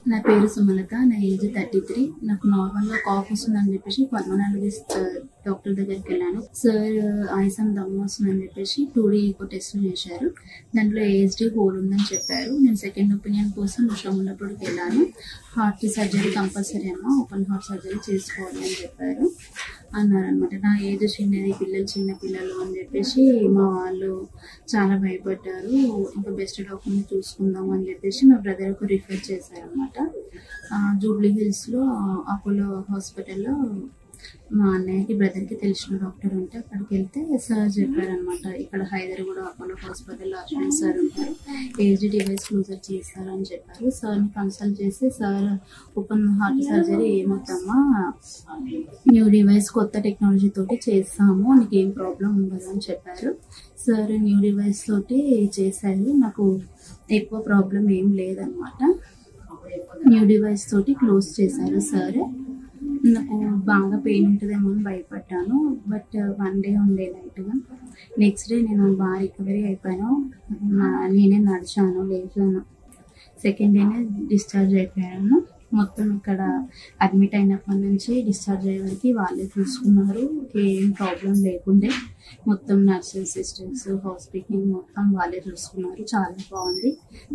నా పేరు సుమలత. నా ఏజ్ 33. నాకు నార్మల్గా కాఫ్ వస్తుందని చెప్పేసి పల్మనాలజిస్ట్ డాక్టర్ దగ్గరికి వెళ్ళాను. సార్ ఆయాసం దమ్ము వస్తుందని చెప్పేసి 2D ఈకో టెస్ట్ చేశారు. దాంట్లో ఏజ్డి హోల్ ఉందని చెప్పారు. నేను సెకండ్ ఒపీనియన్ కోసం ఉషాములపూడికి వెళ్ళాను. హార్ట్ సర్జరీ కంపల్సరీ అమ్మ, ఓపెన్ హార్ట్ సర్జరీ చేసుకోవాలి అని చెప్పారు అన్నారనమాట. నా ఏజ్ చిన్నది, చిన్న పిల్లలు అని చెప్పేసి మా వాళ్ళు చాలా భయపడ్డారు. ఇంకా బెస్ట్ డాక్టర్ని చూసుకుందాం అని చెప్పేసి మా బ్రదర్కు రిఫర్ చేశారనమాట. జూబ్లీ హిల్స్లో అపోలో హాస్పిటల్లో మా అన్నయ్యకి బ్రదర్కి తెలిసిన డాక్టర్ ఉంటే అక్కడికి వెళ్తే సార్ చెప్పారనమాట, ఇక్కడ హైదరాబాద్ అపోలో హాస్పిటల్లో అశ్విన్ సార్ ఉంటారు, ఏజ్ డివైస్ క్లోజర్ చేస్తారు అని చెప్పారు. సార్ని కన్సల్ట్ చేసి సార్ ఓపెన్ హార్ట్ సర్జరీ ఏమవుతామా, న్యూ డివైస్ కొత్త టెక్నాలజీ తోటి చేస్తాము, నీకు ఏం ప్రాబ్లం ఉండదు అని చెప్పారు. సార్ న్యూ డివైస్ తోటి చేశారు. నాకు ఎక్కువ ప్రాబ్లం ఏం లేదనమాట. న్యూ డివైస్ తోటి క్లోజ్ చేశారు సార్. నాకు బాగా పెయిన్ ఉంటుందేమో అని భయపడ్డాను. బట్ 1 డే ఉండే లైట్గా. నెక్స్ట్ డే నేను బాగా రికవరీ అయిపోయాను. నేనే నడిచాను, లేచాను. సెకండ్ డేనే డిశ్చార్జ్ అయిపోయాను. మొత్తం ఇక్కడ అడ్మిట్ అయినప్పటి నుంచి డిశ్చార్జ్ అయ్యే వరకు వాళ్ళే చూసుకున్నారు. ఏం ప్రాబ్లం లేకుండే. మొత్తం నర్సెస్, సిస్టర్స్, హాస్పిటల్ మొత్తం వాళ్ళే చూసుకున్నారు. చాలా బాగుంది.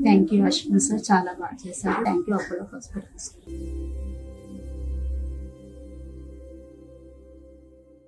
థ్యాంక్ యూ అశ్విన్ సార్, చాలా బాగా చేశారు. Thank you Apollo hospitals.